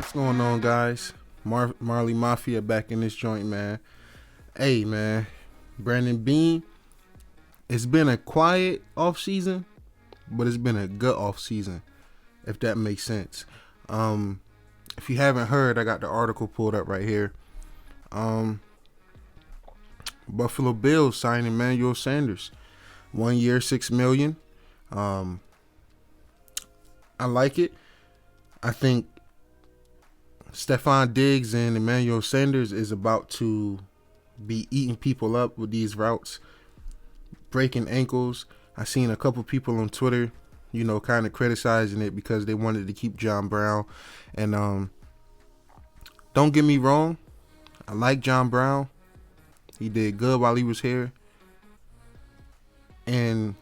What's going on, guys? MarleyMafia back in this joint, man. Hey, man. Brandon Beane. It's been a quiet off season, but it's been a good off season, if that makes sense. If you haven't heard, I got the article pulled up right here. Buffalo Bills signed Emmanuel Sanders, 1 year, $6 million. I like it. I think Stephon Diggs and Emmanuel Sanders is about to be eating people up with these routes, breaking ankles. I seen a couple people on Twitter, kind of criticizing it because they wanted to keep John Brown. And don't get me wrong, I like John Brown. He did good while he was here. And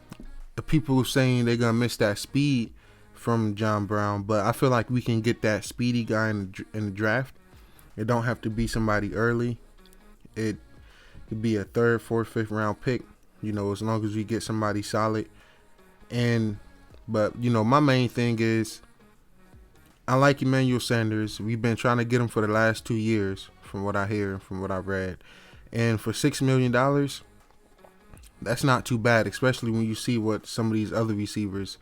the people saying they're going to miss that speed from John Brown, but I feel like we can get that speedy guy in the draft. It don't have to be somebody early. It could be a third, fourth, fifth round pick, as long as we get somebody solid. But my main thing is I like Emmanuel Sanders. We've been trying to get him for the last 2 years, from what I hear and from what I read. And for $6 million, that's not too bad, especially when you see what some of these other receivers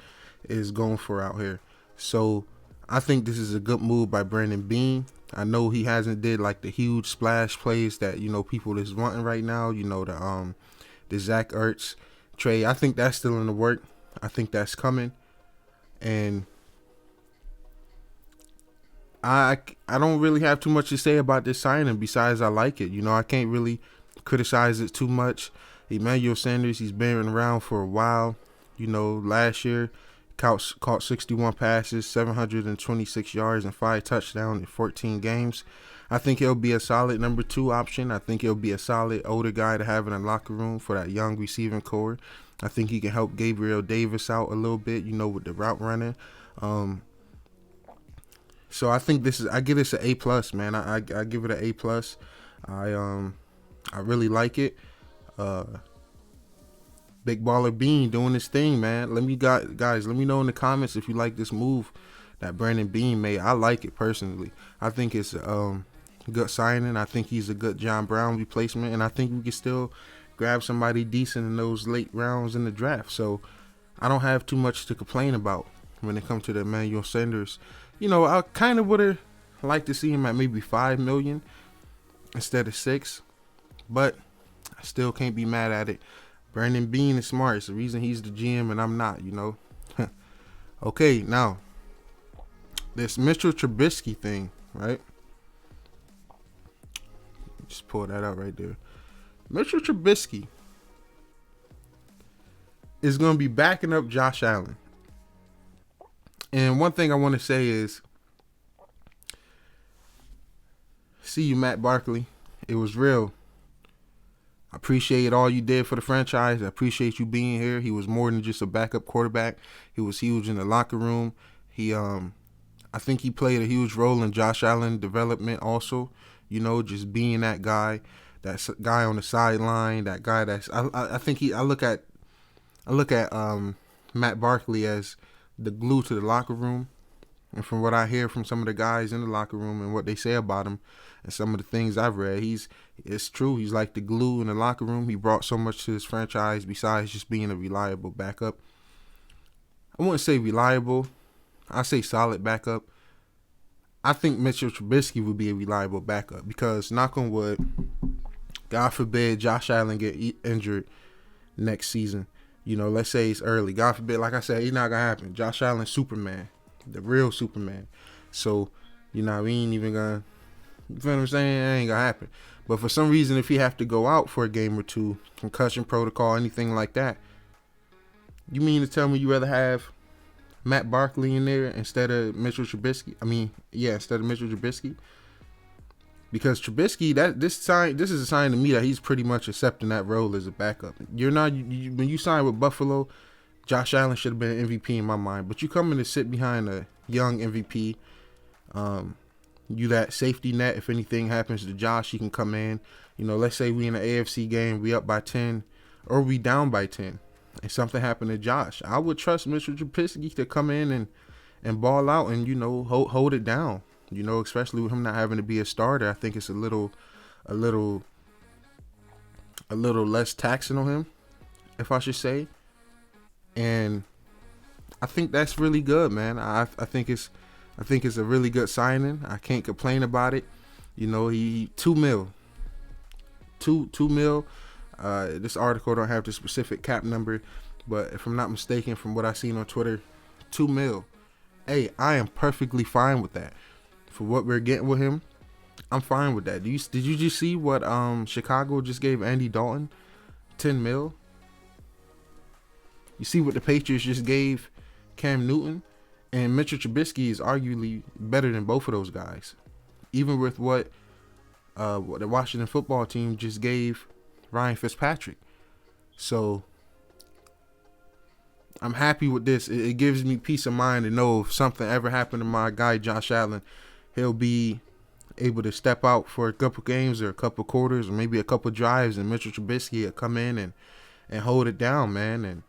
is going for out here. So I think this is a good move by Brandon Beane. I know he hasn't did like the huge splash plays that people is wanting right now. The Zach Ertz trade. I think that's still in the work. I think that's coming, and I don't really have too much to say about this signing besides I like it. I can't really criticize it too much. Emmanuel Sanders, he's been around for a while. Last year caught 61 passes, 726 yards, and 5 touchdowns in 14 games. I think he'll be a solid number 2 option. I think he'll be a solid older guy to have in the locker room for that young receiving core. I think he can help Gabriel Davis out a little bit, with the route running. So I think I give this an A+, man. I give it an A+. I really like it. Big Baller Beane doing this thing, man. Guys, let me know in the comments if you like this move that Brandon Beane made. I like it personally. I think it's a good signing. I think he's a good John Brown replacement, and I think we can still grab somebody decent in those late rounds in the draft. So I don't have too much to complain about when it comes to the Emmanuel Sanders. I kind of would have liked to see him at maybe $5 million instead of $6 million, but I still can't be mad at it. Brandon Beane is smart. It's the reason he's the GM and I'm not, Okay, now, this Mitch Trubisky thing, right? Just pull that out right there. Mitch Trubisky is going to be backing up Josh Allen. And one thing I want to say is, see you, Matt Barkley. It was real. I appreciate all you did for the franchise. I appreciate you being here. He was more than just a backup quarterback. He was huge in the locker room. I think he played a huge role in Josh Allen's development also. Just being that guy on the sideline, that guy I look at Matt Barkley as the glue to the locker room. And from what I hear from some of the guys in the locker room and what they say about him and some of the things I've read, it's true. He's like the glue in the locker room. He brought so much to his franchise besides just being a reliable backup. I wouldn't say reliable. I say solid backup. I think Mitchell Trubisky would be a reliable backup because, knock on wood, God forbid Josh Allen get injured next season. Let's say it's early. God forbid, like I said, it's not going to happen. Josh Allen, Superman. The real Superman. So, we ain't even gonna, you feel what I'm saying? It ain't gonna happen. But for some reason, if he have to go out for a game or two, concussion protocol, anything like that, you mean to tell me you rather have Matt Barkley in there instead of Mitchell Trubisky? Instead of Mitchell Trubisky? Because Trubisky, this is a sign to me that he's pretty much accepting that role as a backup. When you sign with Buffalo, Josh Allen should have been an MVP in my mind, but you come in to sit behind a young MVP. You that safety net. If anything happens to Josh, he can come in. Let's say we in an AFC game, we up by 10, or we down by 10, and something happened to Josh. I would trust Mr. Trubisky to come in and ball out and hold it down. You know, especially with him not having to be a starter, I think it's a little less taxing on him, if I should say. And I think that's really good, man. I think it's a really good signing. I can't complain about it. You know, he $2 million. $2 million. This article don't have the specific cap number, but if I'm not mistaken, from what I seen on Twitter, $2 million. Hey, I am perfectly fine with that. For what we're getting with him, I'm fine with that. Did you just see what Chicago just gave Andy Dalton? $10 million. You see what the Patriots just gave Cam Newton? And Mitch Trubisky is arguably better than both of those guys. Even with what the Washington football team just gave Ryan Fitzpatrick. So I'm happy with this. It gives me peace of mind to know if something ever happened to my guy Josh Allen, he'll be able to step out for a couple games or a couple quarters or maybe a couple drives, and Mitchell Trubisky will come in and hold it down, man. And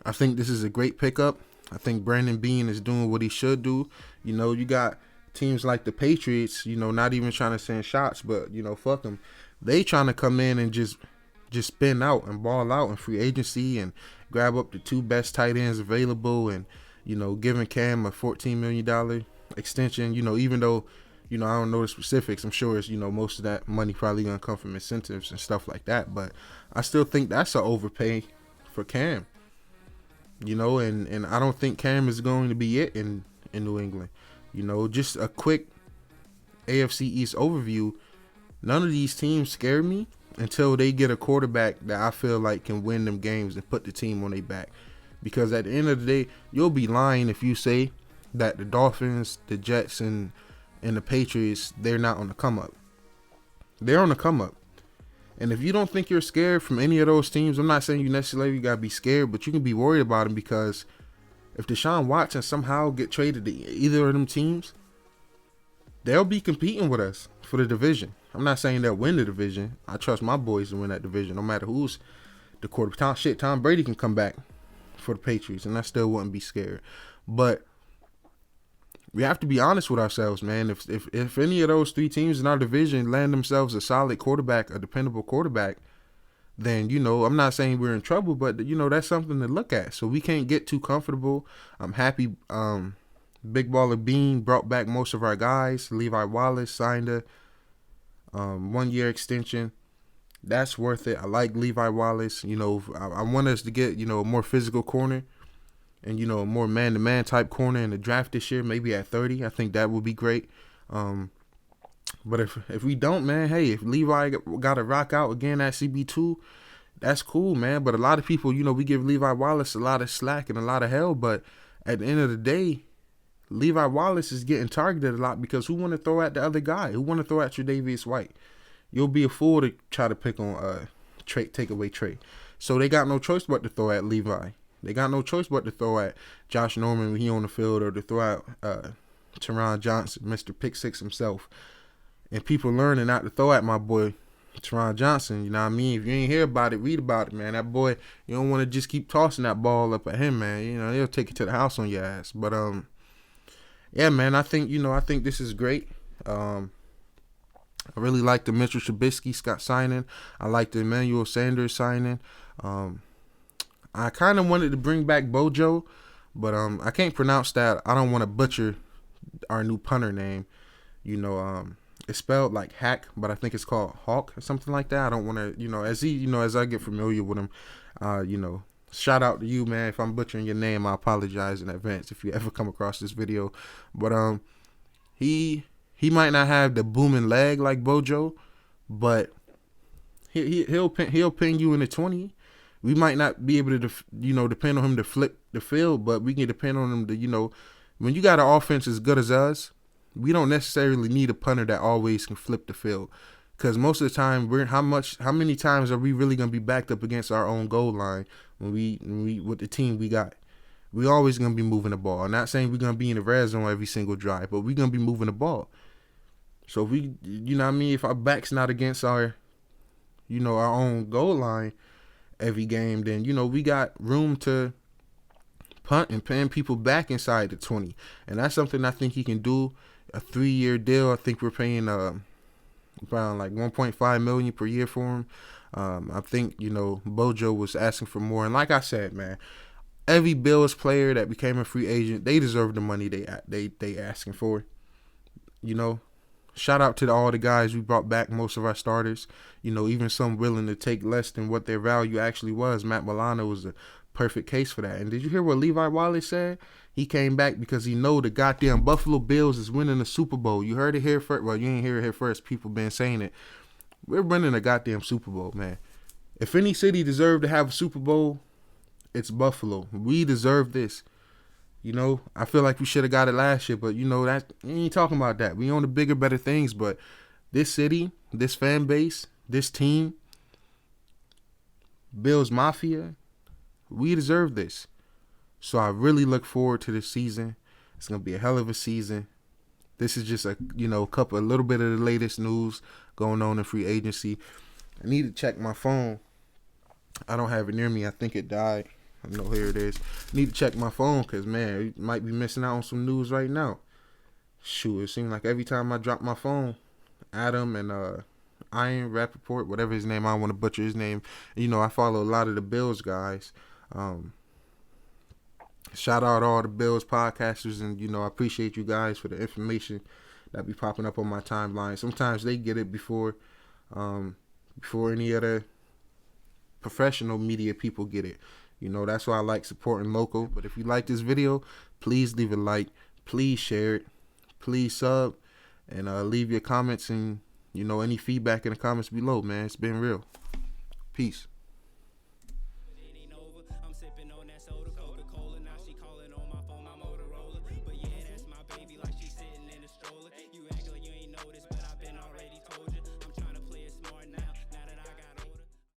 I think this is a great pickup. I think Brandon Beane is doing what he should do. You know, you got teams like the Patriots, you know, not even trying to send shots, but, you know, fuck them. They trying to come in and just spin out and ball out in free agency and grab up the 2 best tight ends available and, you know, giving Cam a $14 million extension, you know, even though, you know, I don't know the specifics. I'm sure it's, you know, most of that money probably going to come from incentives and stuff like that. But I still think that's an overpay for Cam. You know, and I don't think Cam is going to be it in New England. You know, just a quick AFC East overview. None of these teams scare me until they get a quarterback that I feel like can win them games and put the team on their back. Because at the end of the day, you'll be lying if you say that the Dolphins, the Jets, and the Patriots, they're not on the come up. They're on the come up. And if you don't think you're scared from any of those teams, I'm not saying you necessarily got to be scared, but you can be worried about them, because if Deshaun Watson somehow get traded to either of them teams, they'll be competing with us for the division. I'm not saying they'll win the division. I trust my boys to win that division, no matter who's the quarterback. Tom Brady can come back for the Patriots, and I still wouldn't be scared. But we have to be honest with ourselves, man. If any of those 3 teams in our division land themselves a solid quarterback, a dependable quarterback, then, you know, I'm not saying we're in trouble, but, you know, that's something to look at. So we can't get too comfortable. I'm happy Big Baller Beane brought back most of our guys. Levi Wallace signed a 1-year extension. That's worth it. I like Levi Wallace. You know, I want us to get, you know, a more physical corner. And, you know, a more man-to-man type corner in the draft this year, maybe at 30. I think that would be great. But if we don't, man, hey, if Levi got to rock out again at CB2, that's cool, man. But a lot of people, you know, we give Levi Wallace a lot of slack and a lot of hell. But at the end of the day, Levi Wallace is getting targeted a lot because who want to throw at the other guy? Who want to throw at Tre'Davious White? You'll be a fool to try to pick on take away Trey. So they got no choice but to throw at Levi. They got no choice but to throw at Josh Norman when he on the field, or to throw at Teron Johnson, Mr. Pick Six himself. And people learning not to throw at my boy Teron Johnson. You know what I mean? If you ain't hear about it, read about it, man. That boy, you don't want to just keep tossing that ball up at him, man. You know, he'll take it to the house on your ass. But yeah, man, I think this is great. I really like the Mitchell Trubisky signing. I like the Emmanuel Sanders signing. I kind of wanted to bring back Bojo, but I can't pronounce that. I don't want to butcher our new punter name. You know, it's spelled like hack, but I think it's called Hawk or something like that. I don't want to, you know, as I get familiar with him, you know, shout out to you, man. If I'm butchering your name, I apologize in advance if you ever come across this video. But he might not have the booming leg like Bojo, but he'll ping you in the 20. We might not be able to, you know, depend on him to flip the field, but we can depend on him to, you know, when you got an offense as good as us, we don't necessarily need a punter that always can flip the field. Because most of the time, how many times are we really going to be backed up against our own goal line when we with the team we got? We always going to be moving the ball. I'm not saying we're going to be in the red zone every single drive, but we're going to be moving the ball. So if we, you know what I mean, if our back's not against our, you know, our own goal line every game, then, you know, we got room to punt and pin people back inside the 20. And that's something I think he can do. a 3-year deal. I think we're paying around like 1.5 million per year for him. I think, you know, Bojo was asking for more, and like I said, man, every Bills player that became a free agent, they deserve the money they asking for. You know, shout out to all the guys we brought back, most of our starters. You know, even some willing to take less than what their value actually was. Matt Milano was a perfect case for that. And did you hear what Levi Wallace said? He came back because he know the goddamn Buffalo Bills is winning the Super Bowl. You heard it here first. Well, you ain't hear it here first. People been saying it. We're winning a goddamn Super Bowl, man. If any city deserved to have a Super Bowl, it's Buffalo. We deserve this. You know, I feel like we should have got it last year, but you know that we ain't talking about that. We on the bigger, better things. But this city, this fan base, this team, Bills Mafia, we deserve this. So I really look forward to this season. It's gonna be a hell of a season. This is just a little bit of the latest news going on in free agency. I need to check my phone. I don't have it near me. I think it died. I know, here it is. Need to check my phone because, man, you might be missing out on some news right now. Shoot, it seems like every time I drop my phone, Adam and Iron Rappaport, whatever his name, I don't want to butcher his name. You know, I follow a lot of the Bills guys. Shout out all the Bills podcasters, and, you know, I appreciate you guys for the information that be popping up on my timeline. Sometimes they get it before any other professional media people get it. You know, that's why I like supporting local. But if you like this video, please leave a like. Please share it. Please sub. And leave your comments and, you know, any feedback in the comments below, man. It's been real. Peace.